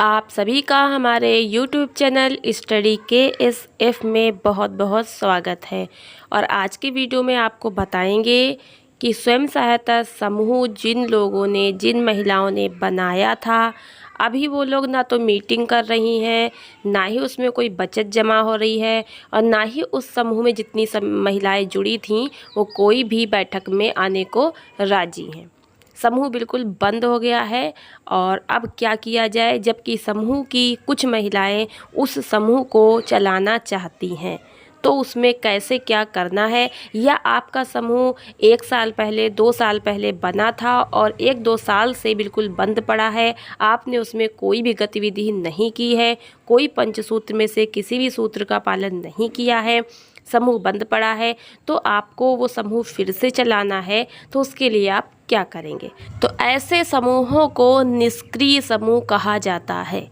आप सभी का हमारे YouTube चैनल स्टडी KSF में बहुत बहुत स्वागत है। और आज की वीडियो में आपको बताएंगे कि स्वयं सहायता समूह जिन महिलाओं ने बनाया था, अभी वो लोग ना तो मीटिंग कर रही हैं, ना ही उसमें कोई बचत जमा हो रही है, और ना ही उस समूह में जितनी सब महिलाएं जुड़ी थीं वो कोई भी बैठक में आने को राजी हैं। समूह बिल्कुल बंद हो गया है। और अब क्या किया जाए, जबकि समूह की कुछ महिलाएं उस समूह को चलाना चाहती हैं, तो उसमें कैसे क्या करना है। या आपका समूह 1 साल पहले 2 साल पहले बना था और 1-2 साल से बिल्कुल बंद पड़ा है, आपने उसमें कोई भी गतिविधि नहीं की है, कोई पंचसूत्र में से किसी भी सूत्र का पालन नहीं किया है, समूह बंद पड़ा है, तो आपको वो समूह फिर से चलाना है। तो उसके लिए आप क्या करेंगे? तो ऐसे समूहों को निष्क्रिय समूह कहा जाता है।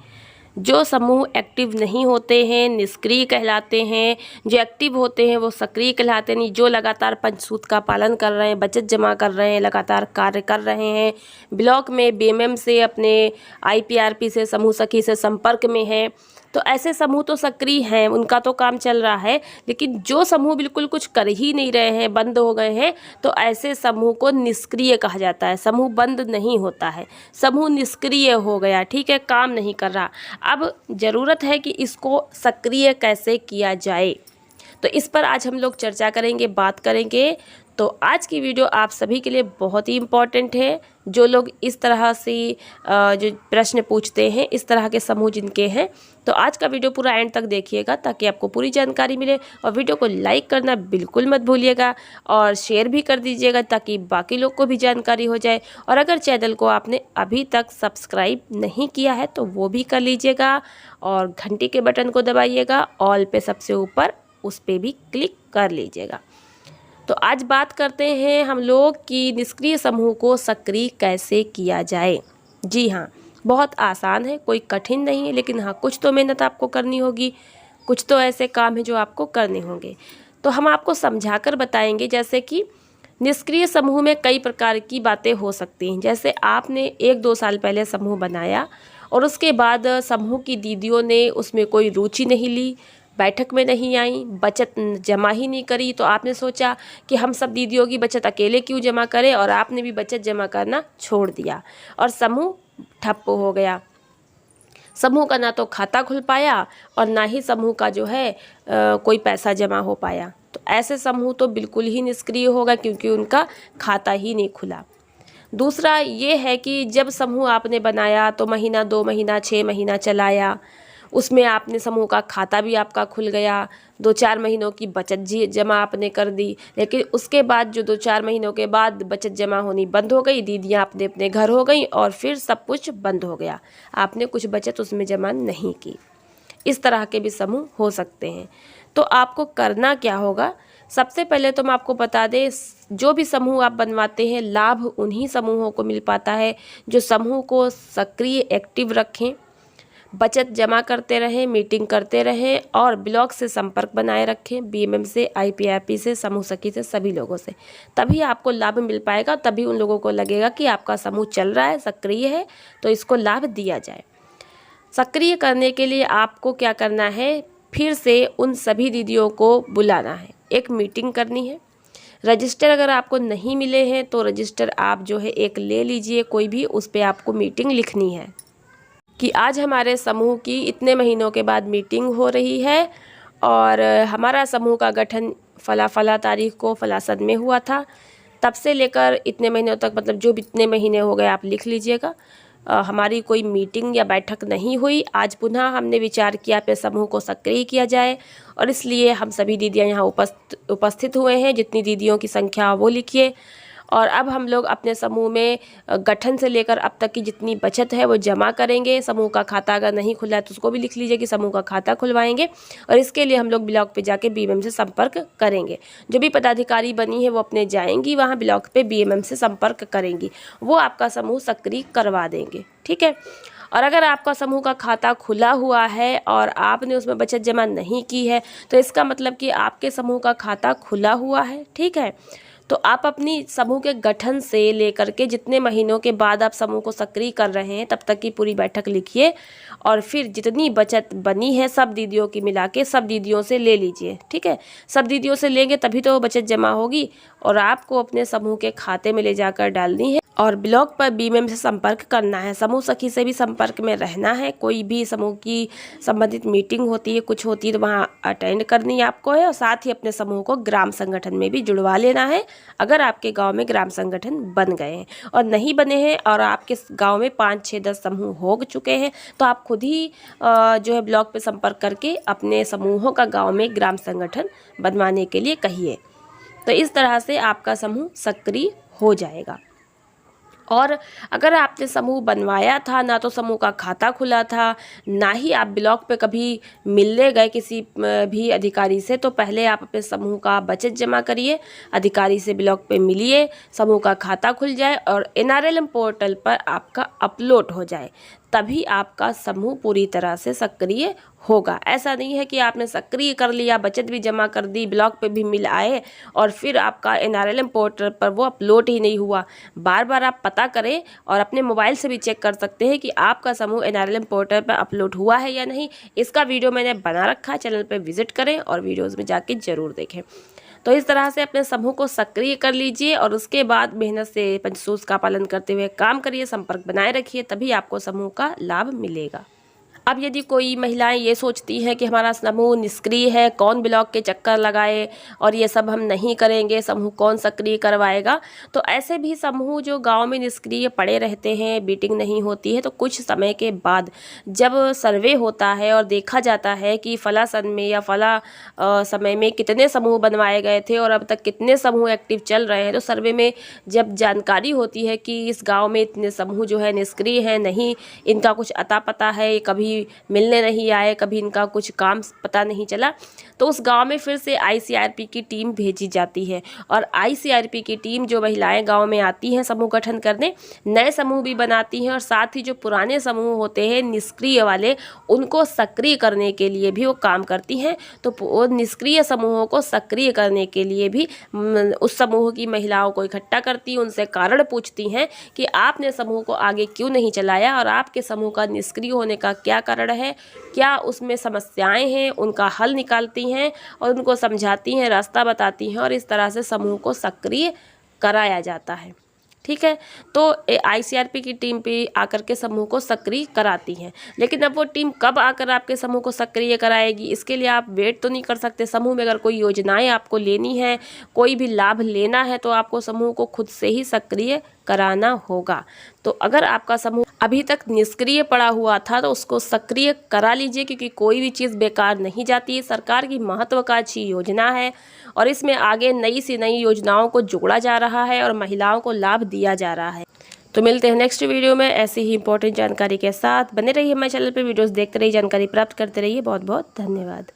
जो समूह एक्टिव नहीं होते हैं निष्क्रिय कहलाते हैं, जो एक्टिव होते हैं वो सक्रिय कहलाते हैं। जो लगातार पंचसूत्र का पालन कर रहे हैं, बचत जमा कर रहे हैं, लगातार कार्य कर रहे हैं, ब्लॉक में बीएमएम से, अपने आईपीआरपी से, समूह सखी से संपर्क में हैं, तो ऐसे समूह तो सक्रिय हैं, उनका तो काम चल रहा है। लेकिन जो समूह बिल्कुल कुछ कर ही नहीं रहे हैं, बंद हो गए हैं, तो ऐसे समूह को निष्क्रिय कहा जाता है। समूह बंद नहीं होता है, समूह निष्क्रिय हो गया, ठीक है, काम नहीं कर रहा। अब ज़रूरत है कि इसको सक्रिय कैसे किया जाए, तो इस पर आज हम लोग चर्चा करेंगे, बात करेंगे। तो आज की वीडियो आप सभी के लिए बहुत ही इम्पॉर्टेंट है। जो लोग इस तरह से जो प्रश्न पूछते हैं, इस तरह के समूह जिनके हैं, तो आज का वीडियो पूरा एंड तक देखिएगा ताकि आपको पूरी जानकारी मिले। और वीडियो को लाइक करना बिल्कुल मत भूलिएगा और शेयर भी कर दीजिएगा ताकि बाकी लोग को भी जानकारी हो जाए। और अगर चैनल को आपने अभी तक सब्सक्राइब नहीं किया है तो वो भी कर लीजिएगा और घंटी के बटन को दबाइएगा, ऑल पे सबसे ऊपर, उस पर भी क्लिक कर लीजिएगा। तो आज बात करते हैं हम लोग कि निष्क्रिय समूह को सक्रिय कैसे किया जाए। जी हाँ, बहुत आसान है, कोई कठिन नहीं है, लेकिन हाँ कुछ तो मेहनत आपको करनी होगी, कुछ तो ऐसे काम हैं जो आपको करने होंगे। तो हम आपको समझा कर बताएंगे। जैसे कि निष्क्रिय समूह में कई प्रकार की बातें हो सकती हैं। जैसे आपने 1-2 साल पहले समूह बनाया और उसके बाद समूह की दीदियों ने उसमें कोई रुचि नहीं ली, बैठक में नहीं आई, बचत जमा ही नहीं करी, तो आपने सोचा कि हम सब दीदियों की बचत अकेले क्यों जमा करें, और आपने भी बचत जमा करना छोड़ दिया और समूह ठप्प हो गया। समूह का ना तो खाता खुल पाया और ना ही समूह का जो है कोई पैसा जमा हो पाया। तो ऐसे समूह तो बिल्कुल ही निष्क्रिय होगा क्योंकि उनका खाता ही नहीं खुला। दूसरा ये है कि जब समूह आपने बनाया तो महीना, 2 महीना, 6 महीना चलाया, उसमें आपने समूह का खाता भी आपका खुल गया, 2-4 महीनों की बचत जमा आपने कर दी, लेकिन उसके बाद जो 2-4 महीनों के बाद बचत जमा होनी बंद हो गई, दीदियाँ अपने अपने घर हो गई और फिर सब कुछ बंद हो गया, आपने कुछ बचत उसमें जमा नहीं की। इस तरह के भी समूह हो सकते हैं। तो आपको करना क्या होगा? सबसे पहले तो मैं आपको बता दें, जो भी समूह आप बनवाते हैं, लाभ उन्हीं समूहों को मिल पाता है जो समूह को सक्रिय एक्टिव रखें, बचत जमा करते रहें, मीटिंग करते रहें और ब्लॉक से संपर्क बनाए रखें, बीएमएम से, आईपीआरपी से, समूह सखी से, सभी लोगों से। तभी आपको लाभ मिल पाएगा, तभी उन लोगों को लगेगा कि आपका समूह चल रहा है, सक्रिय है, तो इसको लाभ दिया जाए। सक्रिय करने के लिए आपको क्या करना है? फिर से उन सभी दीदियों को बुलाना है, एक मीटिंग करनी है। रजिस्टर अगर आपको नहीं मिले हैं तो रजिस्टर आप जो है एक ले लीजिए, कोई भी, उस पर आपको मीटिंग लिखनी है कि आज हमारे समूह की इतने महीनों के बाद मीटिंग हो रही है और हमारा समूह का गठन फला फला तारीख को फला सन में हुआ था, तब से लेकर इतने महीनों तक, मतलब जो भी इतने महीने हो गए आप लिख लीजिएगा, हमारी कोई मीटिंग या बैठक नहीं हुई। आज पुनः हमने विचार किया पे समूह को सक्रिय किया जाए और इसलिए हम सभी दीदियाँ यहाँ उपस्थित हुए हैं। जितनी दीदियों की संख्या वो लिखिए। और अब हम लोग अपने समूह में गठन से लेकर अब तक की जितनी बचत है वो जमा करेंगे। समूह का खाता अगर नहीं खुला है तो उसको भी लिख लीजिए कि समूह का खाता खुलवाएंगे और इसके लिए हम लोग ब्लॉक पे जाके बीएमएम से संपर्क करेंगे। जो भी पदाधिकारी बनी है वो अपने जाएंगी वहाँ ब्लॉक पे, बीएमएम से संपर्क करेंगी, वो आपका समूह सक्रिय करवा देंगे, ठीक है। और अगर आपका समूह का खाता खुला हुआ है और आपने उसमें बचत जमा नहीं की है तो इसका मतलब कि आपके समूह का खाता खुला हुआ है, ठीक है। तो आप अपनी समूह के गठन से लेकर के जितने महीनों के बाद आप समूह को सक्रिय कर रहे हैं तब तक की पूरी बैठक लिखिए और फिर जितनी बचत बनी है सब दीदियों की मिला के सब दीदियों से ले लीजिए। ठीक है, सब दीदियों से लेंगे तभी तो बचत जमा होगी और आपको अपने समूह के खाते में ले जाकर डालनी है और ब्लॉग पर बीएमएम से संपर्क करना है। समूह सखी से भी संपर्क में रहना है। कोई भी समूह की संबंधित मीटिंग होती है, कुछ होती है तो वहाँ अटेंड करनी आपको है और साथ ही अपने समूह को ग्राम संगठन में भी जुड़वा लेना है। अगर आपके गांव में ग्राम संगठन बन गए हैं और नहीं बने हैं और आपके गांव में 5, 6, 10 समूह हो चुके हैं तो आप खुद ही जो है ब्लॉग पे संपर्क करके अपने समूहों का गाँव में ग्राम संगठन बनवाने के लिए कहिए। तो इस तरह से आपका समूह सक्रिय हो जाएगा। और अगर आपने समूह बनवाया था, ना तो समूह का खाता खुला था, ना ही आप ब्लॉक पे कभी मिलने गए किसी भी अधिकारी से, तो पहले आप अपने समूह का बचत जमा करिए, अधिकारी से ब्लॉक पे मिलिए, समूह का खाता खुल जाए और NRLM पोर्टल पर आपका अपलोड हो जाए, तभी आपका समूह पूरी तरह से सक्रिय होगा। ऐसा नहीं है कि आपने सक्रिय कर लिया, बचत भी जमा कर दी, ब्लॉक पे भी मिल आए और फिर आपका NRLM पोर्टल पर वो अपलोड ही नहीं हुआ। बार बार आप पता करें और अपने मोबाइल से भी चेक कर सकते हैं कि आपका समूह NRLM पोर्टल पर अपलोड हुआ है या नहीं। इसका वीडियो मैंने बना रखा है, चैनल पर विजिट करें और वीडियोज़ में जाके ज़रूर देखें। तो इस तरह से अपने समूह को सक्रिय कर लीजिए और उसके बाद मेहनत से पंचसूत्र का पालन करते हुए काम करिए, संपर्क बनाए रखिए, तभी आपको समूह का लाभ मिलेगा। अब यदि कोई महिलाएं ये सोचती हैं कि हमारा समूह निष्क्रिय है, कौन ब्लॉक के चक्कर लगाए और ये सब हम नहीं करेंगे, समूह कौन सक्रिय करवाएगा, तो ऐसे भी समूह जो गांव में निष्क्रिय पड़े रहते हैं, मीटिंग नहीं होती है, तो कुछ समय के बाद जब सर्वे होता है और देखा जाता है कि फला सन में या फला समय में कितने समूह बनवाए गए थे और अब तक कितने समूह एक्टिव चल रहे हैं, तो सर्वे में जब जानकारी होती है कि इस गाँव में इतने समूह जो है निष्क्रिय हैं, नहीं इनका कुछ अता पता है, कभी मिलने नहीं आए, कभी इनका कुछ काम पता नहीं चला, तो उस गांव में फिर से ICRP की टीम भेजी जाती है और ICRP की टीम जो महिलाएं गांव में आती हैं समूह गठन करने, नए समूह भी बनाती हैं और साथ ही जो पुराने समूह होते हैं निष्क्रिय वाले, उनको सक्रिय करने के लिए भी वो काम करती हैं। तो वो निष्क्रिय समूहों को सक्रिय करने के लिए भी उस समूह की महिलाओं को इकट्ठा करती, उनसे कारण पूछती हैं कि आपने समूह को आगे क्यों नहीं चलाया और आपके समूह का निष्क्रिय होने का क्या कारण है, क्या उसमें समस्याएं हैं, उनका हल निकालती हैं और उनको समझाती हैं, रास्ता बताती हैं और इस तरह से समूह को सक्रिय कराया जाता है। ठीक है, तो ICRP की टीम पे आकर के समूह को सक्रिय कराती हैं, लेकिन अब वो टीम कब आकर आपके समूह को सक्रिय कराएगी, इसके लिए आप वेट तो नहीं कर सकते। समूह में अगर कोई योजनाएं आपको लेनी है, कोई भी लाभ लेना है, तो आपको समूह को खुद से ही सक्रिय कराना होगा। तो अगर आपका समूह अभी तक निष्क्रिय पड़ा हुआ था तो उसको सक्रिय करा लीजिए, क्योंकि कोई भी चीज़ बेकार नहीं जाती है। सरकार की महत्वाकांक्षी योजना है और इसमें आगे नई से नई योजनाओं को जोड़ा जा रहा है और महिलाओं को लाभ दिया जा रहा है। तो मिलते हैं नेक्स्ट वीडियो में ऐसी ही इंपॉर्टेंट जानकारी के साथ। बने रहिए हमारे चैनल पर, वीडियोस देखते रहिए, जानकारी प्राप्त करते रहिए। बहुत बहुत धन्यवाद।